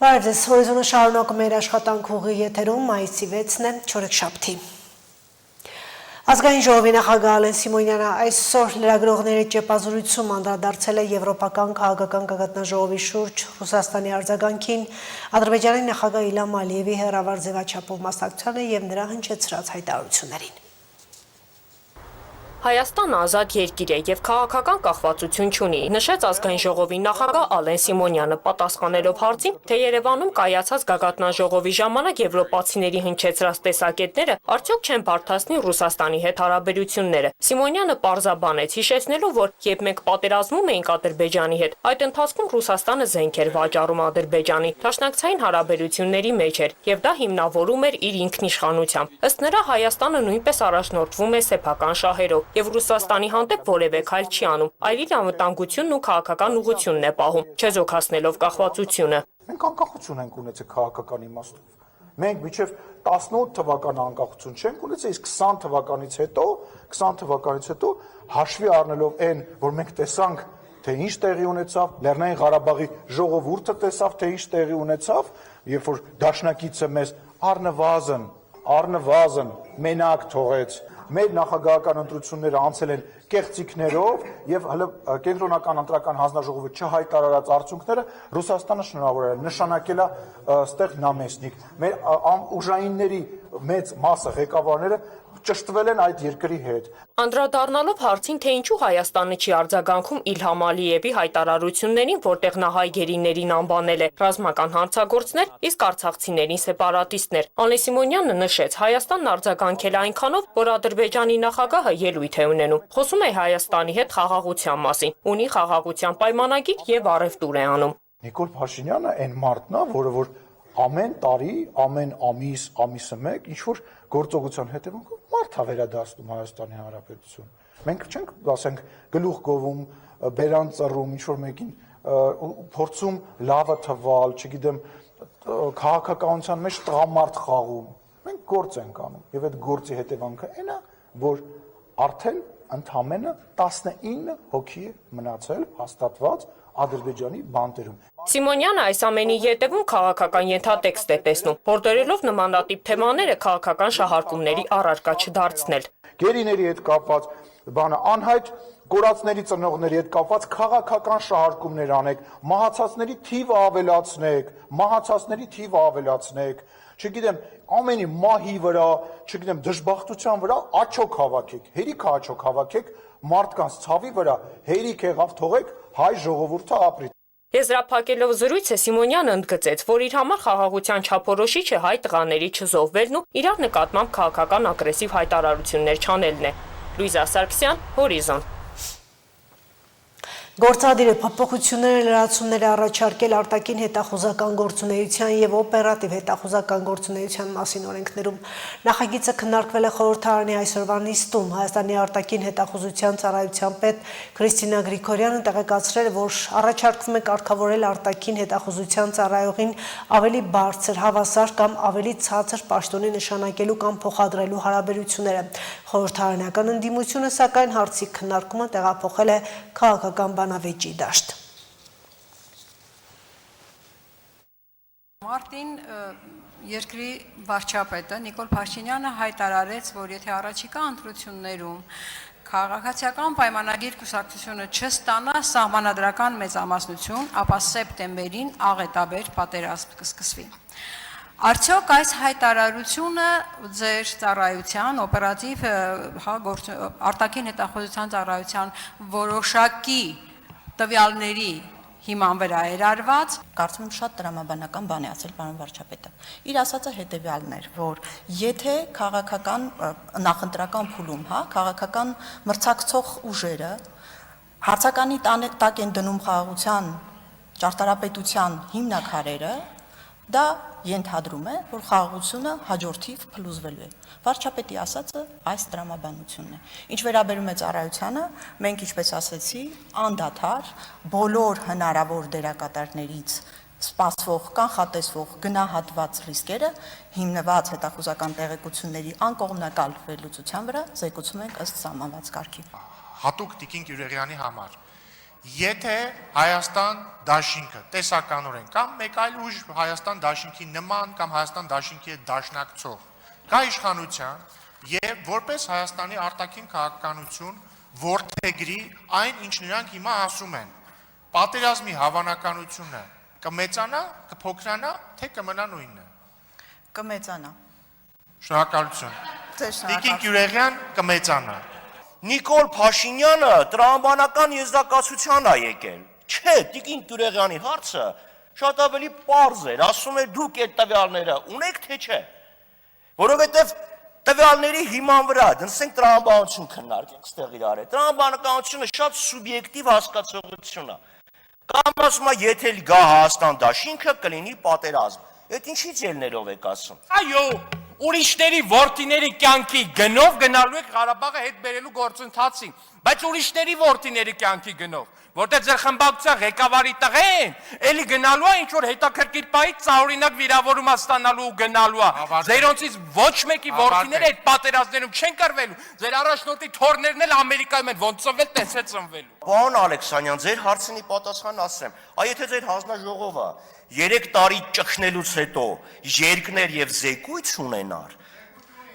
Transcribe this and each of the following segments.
Բարև ձեզ, հորիզոնը շարունակում է իր աշխատանք ուղի եթերում, մայիսի 6-ն է, չորեքշաբթի։ Ազգային ժողովի նախագահ Ալեն Սիմոնյանը այսօր լրագրողների ճեպազրույցում անդրադարձել է Եվրոպական քաղաքական գագաթնաժողովի շուրջ Ռուսաստանի արձագանքին, Ադրբեջանի նախագահ Իլհամ Ալիևի հեռավար ձևաչափով մասնակցությանը և նրա հնչեցրած հայտարարություններին։ Հայաստանը ազատ երկիր է և քաղաքական կախվածություն չունի, նշեց ազգային ժողովի նախագահ Ալեն Սիմոնյանը, պատասխանելով հարցին, թե Երևանում կայացած գագաթնաժողովի ժամանակ եվրոպացիների հնչեցրած տեսակետները արդյոք չեն բարդացնի Ռուսաստանի հետ հարաբերությունները։ Սիմոնյանը պարզաբանեց, հիշեցնելով, որ երբ մենք պատերազմում էինք Ադրբեջանի հետ, այդ ընթացքում Ռուսաստանը զենք էր վաճառում Ադրբեջանի, դաշնակցային հարաբերությունների մեջ էր, և դա հիմնավորում էր իր ինքնիշխանությամբ։ Ըստ նրա, Հայաստանը նույնպես առաջնորդվում է սեփական շահերով և Ռուսաստանի հանդեպ որևէ քայլ չի անում, այլ իր անվտանգությունն ու քաղաքական ուղղությունն է պահում, չեզոքացնելով կախվածությունը։ Մենք անկախություն ենք ունեցել քաղաքական իմաստով։ Մենք մինչև 18 թվականի անկախություն չենք ունեցել, իսկ 20 թվականից հետո հաշվի առնելով այն, որ մենք տեսանք, թե ինչ տեղի ունեցավ, Լեռնային Ղարաբաղի ժողովուրդը տեսավ, թե ինչ տեղի ունեցավ, երբ որ դաշնակիցը մեզ առնվազն մենակ թողեց։ Մեր նախագահական ընտրությունները անցել են կեղծիքներով եւ հələ կենտրոնական ընտրական հանձնաժողովը չհայտարարած արդյունքները Ռուսաստանը շնորհավորել է, նշանակել է ստեղ նամեսնիկ։ Մեր ուժայինների մեծ մասը ղեկավարները ճշտվել են այդ երկրի հետ։ Անդրադառնալով հարցին, թե ինչու Հայաստանը չի արձագանքում Իլհամ Ալիևի հայտարարություններին, որտեղ նա հայ գերիներին անվանել է ռազմական հանցագործներ, իսկ արցախցիներին սեպարատիստներ, Ալեն Սիմոնյանը նշեց, Հայաստանն արձագանքել է այնքանով, որ Ադրբեջանի նախագահը ելույթ է ունենում, խոսում է Հայաստանի հետ խաղաղության մասին, ունի խաղաղության պայմանագիր եւ առևտուր է անում։ Նիկոլ Փաշինյանը այն մարդն է, որը ամեն տարի, ամեն ամիսը մեկ ինչ-որ գործողության հետևանքով մարդ է վերադասնում Հայաստանի Հանրապետություն։ Մենք չենք, ասենք, գլուխ գովում, բերան ծռում, ինչ-որ մեկին փորձում լավը թվալ, չգիտեմ, քաղաքականության մեջ տղամարդ խաղում։ Մենք գործ ենք անում, եւ այդ գործի հետևանքը այն է, որ արդեն ընդամենը 19 հոգի է մնացել հաստատված Ադրբեջանի բանտերում։ Սիմոնյանը այս ամենի ետևում քաղաքական ենթատեքստ է տեսնում, որտերելով նմանատիպ թեմաները քաղաքական շահարկումների առարկա չդարձնել։ Գերիների հետ կապված բանը անհայտ կորածների ծնողների հետ կապված քաղաքական շահարկումներ անեք, մահացածների թիվը ավելացնեք, չգիտեմ, ամենի մահի վրա, չգիտեմ, դժբախտության վրա աչոք հավաքեք, հերիք աչոք հավաքեք, մարդկանց ցավի վրա հերիք եղավ թողեք հայ ժողովուրդը ապրի։ Եզրափակելով զրույցը Սիմոնյանը ընդգծեց, որ իր համար խաղաղության չափորոշիչը հայ տղաների չզոհվելն ու իրար նկատմամբ քաղաքական ագրեսիվ հայտարարություններ չանելն է։ Լուիզա Սարգսյան, Հորիզոն։ Գործադիրը փոփոխություններ լրացումներ առաջարկել արտաքին հետախուզական գործունեության եւ օպերատիվ հետախուզական գործունեության մասին օրենքներում։ Նախագիծը քննարկվել է խորհրդարանի այսօրվա նիստում։ Հայաստանի արտաքին հետախուզության ծառայության պետ Քրիստինա Գրիգորյանը տեղեկացրել, որ առաջարկվում է կարգավորել արտաքին հետախուզության ծառայողին ավելի բարձր, հավասար կամ ավելի ցածր պաշտոնի նշանակելու կամ փոխադրելու հարաբերությունները։ Խորհրդարանական ընդդիմությունը սակայն հարցի քննարկումը տեղափոխել է քաղաքական բանավեճի դաշտ։ Մարտին երկրի վարչապետը Նիկոլ Փաշինյանը հայտարարեց, որ եթե առաջիկա ընտրություններում քաղաքացիական պայմանագիր կուսակցությունը չստանա սահմանադրական մեծամասնություն, ապա սեպտեմբերին աղետաբեր պատերազմ կսկսվի։ Արդյոք այս հայտարարությունը ձեր ծառայության, օպերատիվ արտաքին հետախուզության ծառայության որոշակի տվյալների հիման վրա էր արված։ Կարծում եմ շատ տրամաբանական բան է ասել պարոն վարչապետը։ Իր ասածը հետևյալն էր, որ եթե քաղաքական նախընտրական փուլում, քաղաքական մրցակցող ուժերը հարցականի տակ են դնում խաղաղության ճարտարապետության հիմնաքարերը, դա ենթադրում է, որ խաղաղությունը հաջորդիվ փլուզվելու է։ Վարչապետի ասածը այս տրամաբանությունն է։ Ինչ վերաբերում է ծառայությանը, մենք ինչպես ասեցի, անդադար բոլոր հնարավոր դերակատարներից սպասվող, կանխատեսվող գնահատված ռիսկերը հիմնված հետախուզական տեղեկությունների անկողմնակալ վերլուծության վրա զեկուցում ենք ըստ սահմանված կարգի։ Հատուկ Տիկին Գյուրեղյանի համար Եթե Հայաստան դաշինքը տեսականորեն կամ մեկ այլ ուժ Հայաստան դաշինքի նման կամ Հայաստան դաշինքի հետ դաշնակցող կա իշխանության եւ որպես Հայաստանի արտաքին քաղաքականություն որդեգրի այն, ինչ նրանք հիմա ասում են, պատերազմի հավանականությունը կմեծանա, կփոքրանա, թե կմնա նույնը։ Կմեծանա։ Շնորհակալություն։ Ձեր Տիկին շնորհակալություն։ Գյուրեղյան կմեծանա։ Նիկոլ Փաշինյանը տրամաբանական եզրակացության է եկել։ Չէ, Տիկին Գյուրեղյանի հարցը շատ ավելի պարզ էր, ասում էր դուք այդ տվյալները ունեք թե չէ։ Որովհետև տվյալների հիման վրա դնսենք տրամաբանություն քննարկենք ստեղ իրար հետ։ Տրամաբանականությունը շատ սուբյեկտիվ հասկացողություն է։ Կամ ասում է, եթե գա Հայաստան դաշինքը կլինի պատերազմ։ Այդ ինչի ելներով եք ասում։ Այո, ուրիշների որդիների կյանքի գնով գնալու եք Ղարաբաղը հետ բերելու գործընթացին, բայց ուրիշների որդիների կյանքի գնով, որտեղ ձեր խմբակցության ղեկավարի տղեն, էլի գնալու է ինչ որ հետաքրքիր պահից ծառօրինակ վիրավորում ստանալու ու գնալու է։ Ձերոնցից ոչ մեկի որդիները այդ պատերազմներում չեն կռվելու։ Ձեր առաջնորդի թորներն էլ Ամերիկայում են ոնց ծնվել, տես է ծնվելու։ Պարոն Ալեքսանյան, ձեր հարցինի պատասխան ասեմ։ Այ եթե ձեր հանձնաժողովը 3 տարի ճգնելուց հետո երկներ եւ զեկույց ունենար,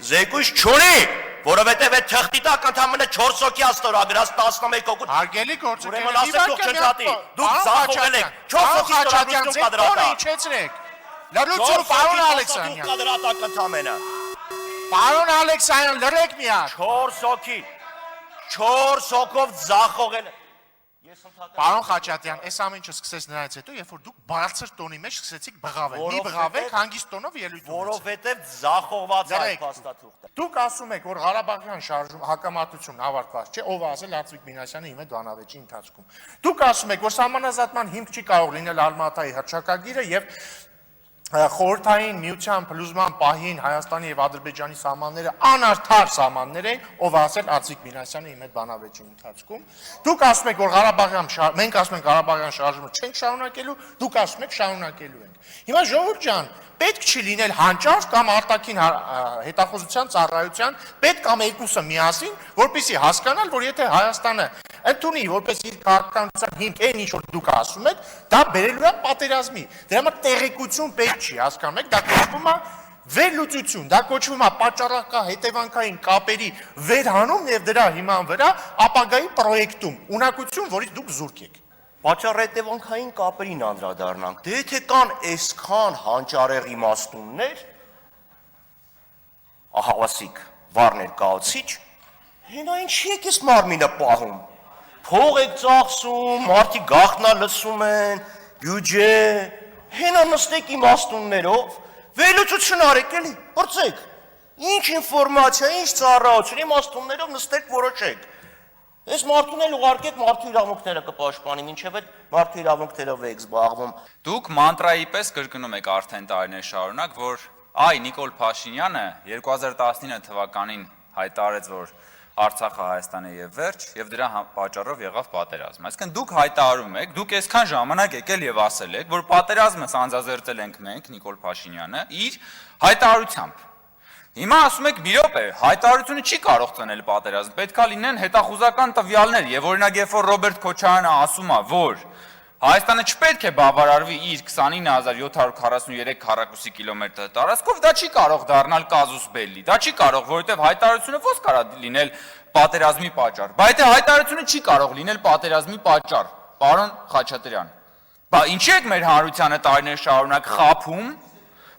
զեկույց չունի, որովհետեւ այդ թղթի տակ ընդամենը 4 հոգի աստորագրած 11 հոգու։ Հարգելի Ուրեմն գործընկերներ, ասեք թող չնչատի։ Դուք զախողել եք 4 հոգի ստորագրություն կադրատա։ Իջեցրեք։ Լրություն, պարոն Ալեքսանյան։ Կադրատակ ընդամենը։ Պարոն Ալեքսանյան, լրեք մի հատ։ 4 հոգի։ 4 հոգով զախողել եք։ Ես ընդհանրապես Պարոն Խաչատյան, այս ամենը սկսեց նրանից հետո, երբ որ դուք բարձր տոնի մեջ սկսեցիք բղավել։ Մի բղավեք հանգիստ տոնով ելույթ ունեցեք։ որովհետև զախողված է այդ փաստաթուղթը։ Դուք ասում եք, որ Ղարաբաղյան շարժում հակամարտությունն ավարտված չէ, ով ասել Արտվիկ Մինասյանը հիմա Դանավեճի ընթացքում։ Դուք ասում եք, որ սահմանազատման հիմք չի կարող լինել Ալմատայի հռչակագիրը եւ խորհրդային միության փլուզման պահին Հայաստանի եւ Ադրբեջանի սահմանները անարդար սահմաններ են, ով ասել Արտվիկ Մինասյանը իմ հետ բանավեճի ընթացքում։ Դուք ասում եք, որ մենք ասում ենք Ղարաբաղյան շարժումը չենք շարունակելու, դուք ասում եք շարունակելու ենք։ Հիմա ժողովուրդ ջան, պետք չի լինել հանճար կամ արտաքին հետախուզության ծառայության պետք կամ երկուսը միասին, որպեսզի հասկանալ, որ եթե Հայաստանը ընդունի որպես իր քաղաքականության հիմք այն ինչ որ դուք ասում եք, դա բերելու է պատերազմի։ Դրա համար տեղեկություն պետք չի, հասկանում եք, դա կոչվում է վերլուծություն, դա կոչվում է պատճառական հետևանքային կապերի վերհանում եւ դրա հիման վրա ապագայի պրոյեկտում, ունակություն, որից դուք զուրկ եք։ Պատճառ-հետևանքային կապերին անդրադառնանք։ Դե եթե կան այսքան հանճարեղ իմաստուններ, ահավասիկ, վառ ներկայացիչ, հենա ինչի եք այս մարմինը պահում։ Փող եք ծախսում, մարդիկ գաղտնա լսում են, բյուջե, հենա նստեք իմաստուններով, վերլուծություն արեք էլի, բրծեք։ Ինչ ինֆորմացիա, ինչ ծառայություն, իմաստուններով նստեք որոշեք։ Այս մարդուն էլ ուղարկեք մարդու իրավունքները կպաշտպանի, մինչև այդ մարդու իրավունքներով եք զբաղվում։ Դուք մանտրայի պես կրկնում եք արդեն տարիներ շարունակ, որ Նիկոլ Փաշինյանը 2019 թվականին հայտարարեց, որ Արցախը Հայաստան է եւ վերջ, եւ դրա պատճառով եղավ պատերազմ։ Այսինքն դուք հայտարարում եք, դուք այսքան ժամանակ եկել եւ ասել եք, որ պատերազմը սանձազերծել ենք մենք, Նիկոլ Փաշինյանը, իր հայտարարությամբ։ Հիմա ասում եք մի րոպե, հայտարարությունը չի կարող ծնել պատերազմ, պետքա լինեն հետախուզական տվյալներ, եւ օրինակ երբ որ Ռոբերտ Քոչարյանը ասում է, որ Հայաստանը չպետք է բավարարվի իր 29743 քառակուսի կիլոմետր տարածքով, դա չի կարող դառնալ կազուս բելլի, դա չի կարող, որովհետև հայտարարությունը ո՞ց կարա լինել պատերազմի պատճառ։ Բայց եթե հայտարարությունը չի կարող լինել պատերազմի պատճառ, պարոն Խաչատրյան, բա ինչի՞ եք մեր հանրությանը տարիներ շարունակ խաբում,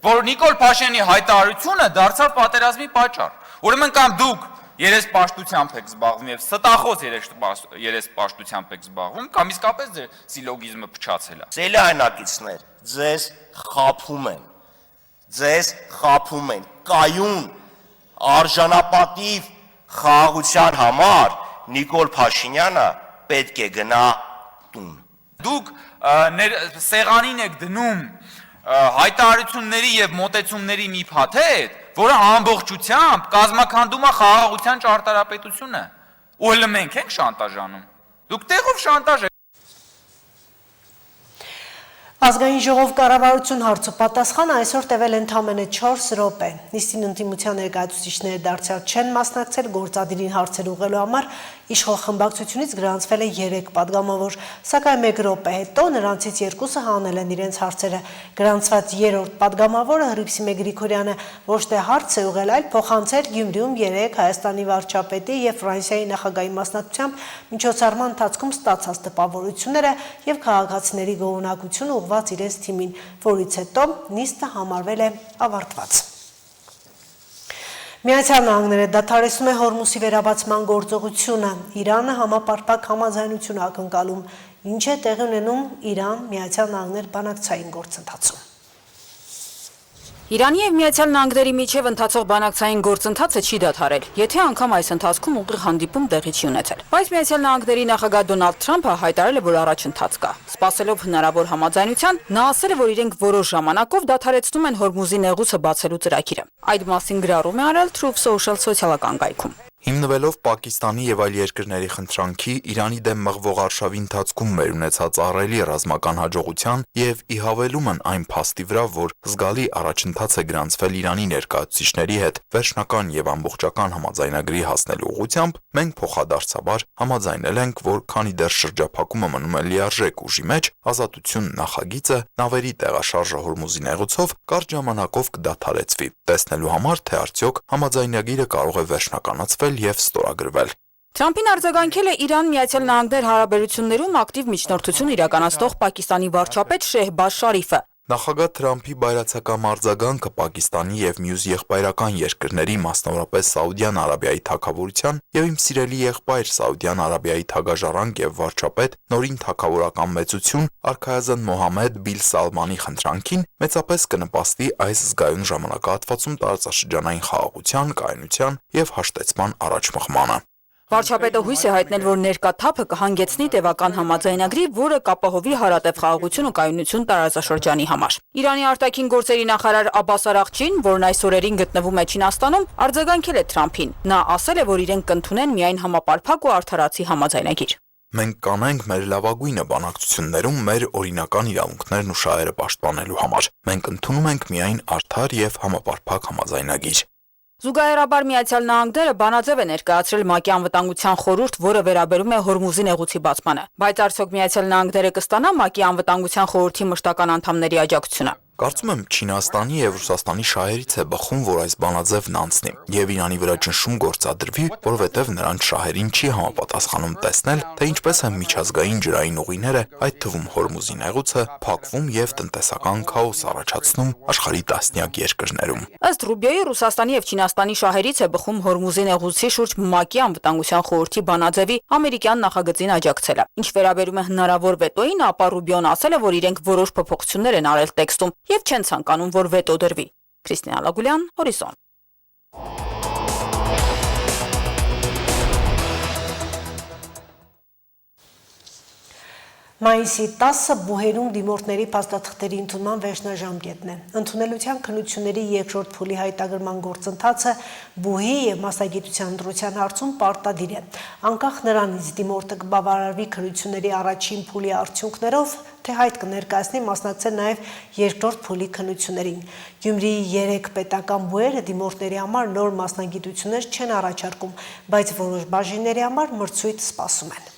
որ Նիկոլ Փաշինյանի հայտարարությունը դարձավ պատերազմի պատճառ։ Ուրեմն կամ դուք երեսպաշտությամբ եք զբաղվում եւ ստախոս երեսպաշտությամբ եք զբաղվում, կամ իսկապես ձեր սիլոգիզմը փչացել է։ Սելյայնակիցներ, ձեզ խաբում են, կայուն, արժանապատիվ խաղաղության համար Նիկոլ Փաշինյանը պետք է գնա տուն։ Դուք սեղանին եք դնում հայտարարությունների եւ մոտեցումների մի փաթեթ, որը ամբողջությամբ կազմակերպում է խաղաղության ճարտարապետությունը։ Ու հենց մենք ենք շանտաժանում։ Դուք տեղով շանտաժ եք։ Ազգային ժողով կառավարություն հարցու պատասխանը այսօր տևել ընդամենը 4 րոպե։ Նիստին ընդդիմության ներկայացուցիչները դարձյալ չեն մասնակցել գործադիրին հարցեր ուղղելու համար, Իշխող խմբակցությունից գրանցվել է 3 падգամավոր, սակայն 1 րոպե հետո նրանցից 2-ը հանել են իրենց հարցերը։ Գրանցված 3-րդ падգամավորը Հռիփսիմե Գրիգորյանը ոչ թե հարց է ուղղել, այլ փոխանցել Գյումրիում 3 Հայաստանի վարչապետի եւ Ֆրանսիայի նախագահի մասնակցությամբ միջոցառման ընթացքում ստացած տպավորությունները եւ քաղաքացիների գոհունակությունը ուղղված իրենց թիմին, որից հետո նիստը համարվել է ավարտված։ Միացյալ Նահանգները դադարեցնում է Հորմուզի վերաբացման գործողությունը։ Իրանը համապարփակ համաձայնություն ակնկալում, ինչ է տեղի ունենում Իրան-Միացյալ Նահանգներ բանակցային գործընթացում։ Իրանի եւ Միացյալ Նահանգների միջև ընթացող բանակցային գործընթացը չի դադարել, եթե անգամ այս ընթացքում ուղիղ հանդիպում տեղի չի ունեցել։ Բայց Միացյալ Նահանգների նախագահ Դոնալդ Թրամփը հայտարարել է, որ առաջընթաց կա։ Սպասելով հնարավոր համաձայնության, նա ասել է, որ իրենք որոշ ժամանակով դադարեցնում են Հորմուզի նեղուցը բացելու ծրագիրը։ Այդ մասին գրառում է արել Truth Social սոցիալական կայքում։ Հիմնվելով Պակիստանի եւ այլ երկրների խնդրանքի, Իրանի դեմ մղվող արշավի ընթացքում մեր ունեցած ահռելի ռազմական հաջողության եւ ի հավելումն այն փաստի վրա, որ զգալի առաջընթաց է գրանցվել Իրանի ներկայացուցիչների հետ վերջնական եւ ամբողջական համաձայնագրի հասնելու ուղղությամբ, մենք փոխադարձաբար համաձայնել ենք, որ քանի դեռ շրջափակումը մնում է լիարժեք ուժի մեջ, ազատություն նախագիծը նավերի տեղաշարժը Հորմուզի նեղուցով կարճ ժամանակով կդադարեցվի, տեսնելու համար, թե արդյոք համաձայնագիրը կարող է վերջնականացվել եւ ստորագրվել։ Թրամփին արձագանքել է Իրան-Միացյալ Նահանգներ հարաբերություններում ակտիվ միջնորդություն իրականացնող Պակիստանի վարչապետ Շեհբազ Շարիֆը։ Նախագահ Թրամփի բայրացակամ արձագանքը Պակիստանի եւ մյուս եղբայրական երկրների, մասնավորապես Սաուդյան Արաբիայի թագավորության եւ իմ սիրելի եղբայր Սաուդյան Արաբիայի թագաժառանգ եւ վարչապետ նորին թագավորական մեծություն արքայազն Մոհամմեդ Բիլ Սալմանի խնդրանքին մեծապես կնպաստի այս զգայուն ժամանակահատվածում տարածաշրջանային խաղաղության, կայունության եւ հաշտեցման առաջմղմանը։ Վարչապետը հույս է հայտնել, որ ներկա թափը կհանգեցնի տևական համաձայնագրի, որը կապահովի հարատև խաղաղություն ու կայունություն տարածաշրջանի համար։ Իրանի արտաքին գործերի նախարար Աբբաս Արաղչին, որն այս օրերին գտնվում է Չինաստանում, արձագանքել է Թրամփին։ Նա ասել է, որ իրենք կընդունեն միայն համապարփակ ու արդարացի համաձայնագիր։ Մենք կանենք մեր լավագույնը բանակցություններում մեր օրինական իրավունքներն ու շահերը պաշտպանելու համար։ Մենք ընդունում ենք միայն արդար եւ համապարփակ համաձայնագիր։ Զուգահեռաբար Միացյալ Նահանգները բանաձև է ներկայացրել ՄԱԿ-ի անվտանգության խորհուրդ, որը վերաբերում է Հորմուզի նեղուցի բացմանը։ Բայց արդյոք Միացյալ Նահանգները կստանա ՄԱԿ-ի անվտանգության խորհրդի մշտական անդամների աջակցությունը։ Կարծում եմ Չինաստանի եւ Ռուսաստանի շահերից է բխում, որ այս բանաձևն անցնի եւ Իրանի վրա ճնշում գործադրվի, որովհետեւ նրանց շահերին չի համապատասխանում տեսնել, թե ինչպես են միջազգային ջրային ուղիները, այդ թվում Հորմուզի նեղուցը, փակվում եւ տնտեսական քաոս առաջացնում աշխարհի տասնյակ երկրներում։ Ըստ Ռուբիոյի Ռուսաստանի եւ Չինաստանի շահերից է բխում Հորմուզի նեղուցի շուրջ ՄԱԿ-ի անվտանգության խորհրդի բանաձևի ամերիկյան նախագծին աջակցելը։ Ինչ վերաբերում է հնարավոր վետոին, ապա Ռուբիոն ասել է, որ իրենք որոշ փոփոխություններ են արել տեքստում եւ չեն ցանկանում, որ վետո դրվի։ Քրիստինա Լագուլյան, Հորիզոն։ Մայիսի 10-ը բուհերում դիմորդների փաստաթղթերի ընդունման վերջնաժամկետն է։ Ընդունելության քննությունների երկրորդ փուլի հայտագրման գործընթացը բուհի եւ մասնագիտության ընտրության հարցում պարտադիր է։ Անկախ նրանից դիմորդը կբավարարվի քննությունների առաջին փուլի արդյունքներով, թե հայտ կներկայացնի մասնակցել նաև երկրորդ փուլի քննություններին։ Գյումրիի 3 պետական բուհերը դիմորդների համար նոր մասնագիտություններ չեն առաջարկում, բայց որոշ բաժինների համար մրցույթ սպասում են։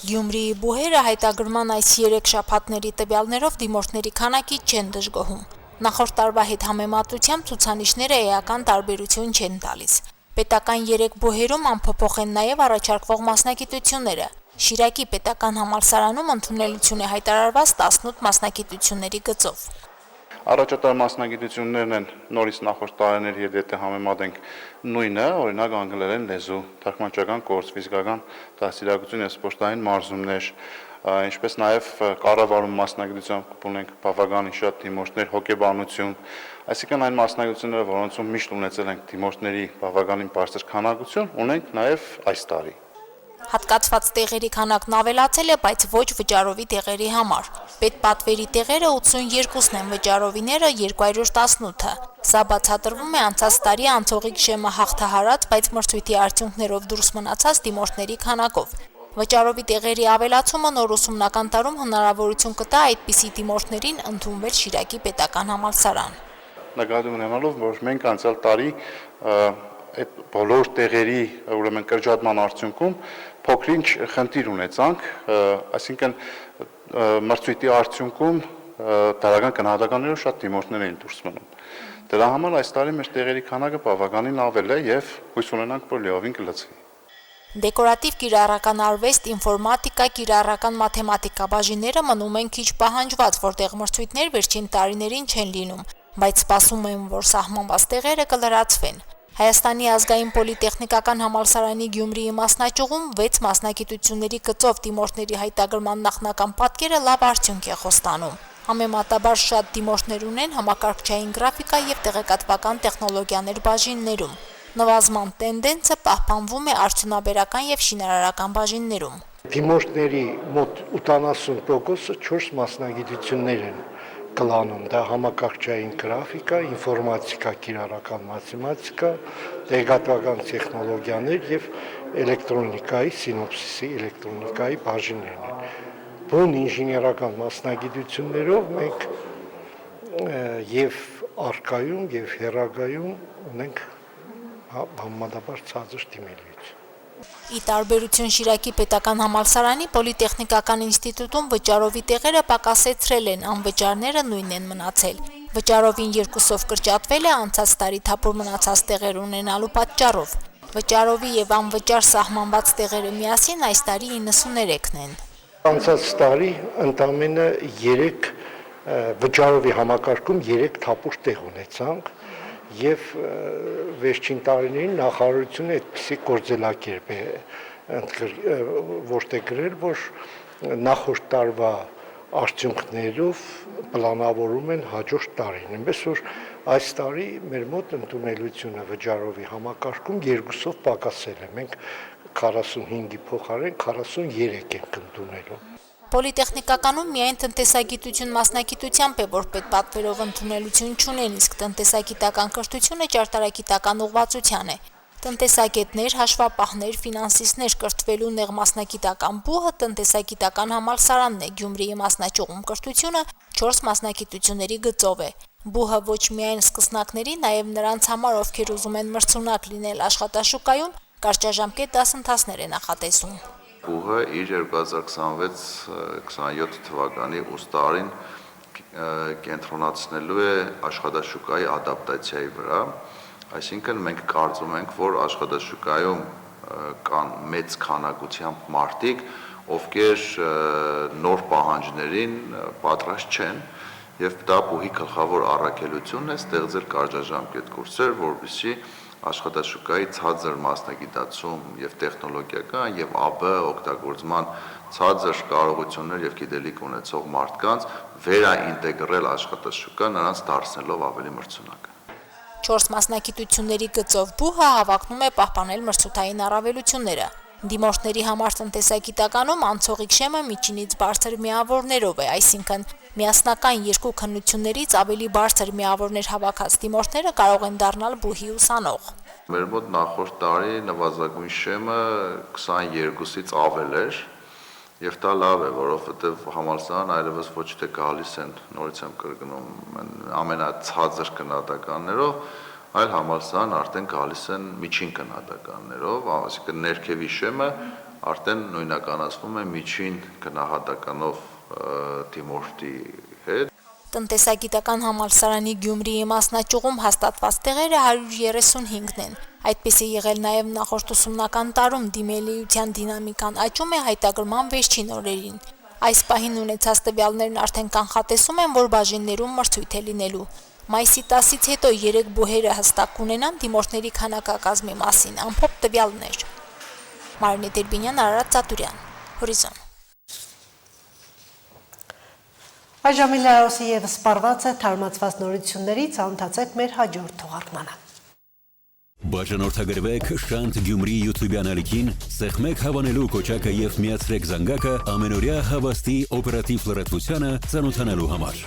Գյումրիի բուհերը հայտագրման այս 3 շաբաթների տվյալներով դիմորդների քանակի չեն դժգոհում։ Նախորդ տարվա հետ համեմատությամբ ցուցանիշները էական տարբերություն չեն տալիս։ Պետական 3 բուհերում անփոփոխ են նաև առաջարկվող մասնագիտությունները։ Շիրակի պետական համալսարանում ընդունելություն է հայտարարված 18 մասնագիտությունների գծով։ Առաջատար մասնագիտություններն են նորից նախորդ տարիների հետ եթե համեմատենք նույնը, օրինակ անգլերեն լեզու, թարգմանչական կուրս, ֆիզիկական դաստիարակություն եւ սպորտային մարզումներ, ինչպես նաեւ կառավարում մասնագիտությամբ ունենք բավականին շատ դիմորդներ, հոգեբանություն, այսինքն այն մասնագիտությունները, որոնցում միշտ ունեցել ենք դիմորդների բավականին բարձր քանակություն, ունենք նաեւ այս տարի։ Հատկացված տեղերի քանակն ավելացել է, բայց ոչ վճարովի տեղերի համար։ Պետպատվերի տեղերը 82-ն են, վճարովիները 218-ը։ Սա բացատրվում է անցած տարի անցողիկ շեմը հաղթահարած, բայց մրցույթի արդյունքներով դուրս մնացած դիմորդների քանակով։ Վճարովի տեղերի ավելացումը նոր ուսումնական տարում հնարավորություն կտա այդպիսի դիմորդներին ընդունվել Շիրակի պետական համալսարան։ Նկատի ունենալով, որ մենք անցյալ տարի այդ բոլոր տեղերի ուրեմն կրճատման արդյունքում փոքրինչ խնդիր ունեցանք, այսինքն մրցույթի արդյունքում դարական գնահատականներով շատ դիմորդներ էին դուրս մնում։ Դրա համար այս տարի մեր տեղերի քանակը բավականին ավել է եւ հույս ունենանք, որ լիովին կլցվի։ Դեկորատիվ կիրառական արվեստ, ինֆորմատիկա, կիրառական մաթեմատիկա բաժինները մնում են քիչ պահանջված, որտեղ մրցույթներ վերջին տարիներին չեն լինում, բայց սպասում են, որ սահմանված տեղերը կլրացվեն։ Հայաստանի ազգային պոլիտեխնիկական համալսարանի Գյումրիի մասնաճյուղում 6 մասնագիտությունների գծով դիմորդների հայտագրման նախնական պատկերը լավ արդյունք է խոստանում։ Համեմատաբար շատ դիմորդներ ունեն համակարգչային գրաֆիկա եւ տեղեկատվական տեխնոլոգիաներ բաժիններում։ Նվազման տենդենսը պահպանվում է արդյունաբերական եւ շինարարական բաժիններում։ Դիմորդների մոտ 80%-ը 4 մասնագիտություններ են կլանում, դա համակարգչային գրաֆիկա, ինֆորմատիկա, կիրառական մաթեմատիկա, տեղեկատվական տեխնոլոգիաներ եւ էլեկտրոնիկայի, սինոպսիսի էլեկտրոնիկայի բաժիններն են։ Բուն ինժեներական մասնագիտություններով մենք եւ արկայում եւ հեռագայում ունենք համեմատաբար ցածր դիմելիություն։ Ի տարբերություն Շիրակի պետական համալսարանի պոլիտեխնիկական ինստիտուտում վճարովի տեղերը պակասեցրել են, անվճարները նույնն են մնացել։ Վճարովին 2-ով կրճատվել է անցած տարի թափուր մնացած տեղեր ունենալու պատճառով։ Վճարովի եւ անվճար սահմանված տեղերը միասին այս տարի 93-ն են։ Անցած տարի ընդամենը 3 վճարովի համակարգում 3 թափուր տեղ ունեցանք եւ վերջին տարիներին նախարարությունը այդպիսի գործելակերպ է որտեղ գրել, որ նախորդ տարվա արդյունքներով պլանավորում են հաջորդ տարին։ Այնպես որ այս տարի մեր մոտ ընդունելությունը վճարովի համակարգում 2-ով պակասել է։ Մենք 45-ի փոխարեն 43 ենք ընդունելու։ Պոլիտեխնիկականում միայն տնտեսագիտություն մասնագիտությամբ է, որ պետպատվերով ընդունելություն չունեն, իսկ տնտեսագիտական կրթությունը ճարտարագիտական ուղղվածության է։ Տնտեսագետներ, հաշվապահներ, ֆինանսիստներ կրթվելու նեղ մասնագիտական բուհը տնտեսագիտական համալսարանն է, Գյումրիի մասնաճյուղում կրթությունը 4 մասնագիտությունների գծով է։ Բուհը ոչ միայն սկսնակների, նաև նրանց համար, ովքեր ուզում են մրցունակ լինել աշխատաշուկայում, կարճաժամկետ դասընթացներ է նախատեսում։ Բուհը իր 2026-27 թվականի ուստարին կենտրոնացնելու է աշխատաշուկայի ադապտացիայի վրա, այսինքն մենք կարծում ենք, որ աշխատաշուկայում կան մեծ քանակությամբ մարդիկ, ովքեր նոր պահանջներին պատրաստ չեն, եւ դա բուհի գլխավոր առաքելությունն է ստեղծել կարճաժամկետ կուրսեր, որպեսզի աշխատաշուկայի ցածր մասնագիտացում եւ տեխնոլոգիական եւ ԱԲ օգտագործման ցածր կարողություններ եւ գիտելիք ունեցող մարդկանց վերաինտեգրել աշխատաշուկա, նրանց դարձնելով ավելի մրցունակ։ 4 մասնագիտությունների գծով բուհը հավակնում է պահպանել մրցութային առավելությունները։ Դիմորդների համար տնտեսագիտականում անցողիկ շեմը միջինից բարձր միավորներով է, այսինքն միասնական 2 քննություններից ավելի բարձր միավորներ հավաքած դիմորդները կարող են դառնալ բուհի ուսանող։ Մեր մոտ նախորդ տարի նվազագույն շեմը 22-ից ավել էր, եւ դա լավ է, որովհետեւ համալսարան այլևս ոչ թե գալիս են, նորից եմ կրկնում, ամենացածր գնահատականներով, այլ համալսարան արդեն գալիս են միջին գնահատականներով, այսինքն ներքևի շեմը արդեն նույնականացվում է միջին գնահատականով դիմորդի հետ։ Տնտեսագիտական համալսարանի Գյումրիի մասնաճյուղում հաստատված տեղերը 135-ն են։ Այդպես է եղել նաև նախորդ ուսումնական տարում դիմելիության դինամիկան աճում է հայտագրման վերջին օրերին։ Այս պահին ունեցած տվյալներն արդեն կանխատեսում են, որ բաժիններում մրցույթ է լինելու։ Մայիսի 10-ից հետո 3 բուհերը հստակ կունենան դիմորդների քանակակազմի մասին ամփոփ տվյալներ։ Մարինե Դերբինյան, Արարատ Ծատուրյան, Հորիզոն։ Այժմ լրացի եւ սպառված է թարմացված նորություններից, ծանոթացեք մեր հաջորդ թողարկմանը։ Բաժանորդագրվեք Շանթ Գյումրի YouTube ալիքին, սեղմեք հավանելու կոճակը եւ միացրեք զանգակը ամենօրյա հավաստի օպերատիվ լրատվությանը ծանոթանալու համար։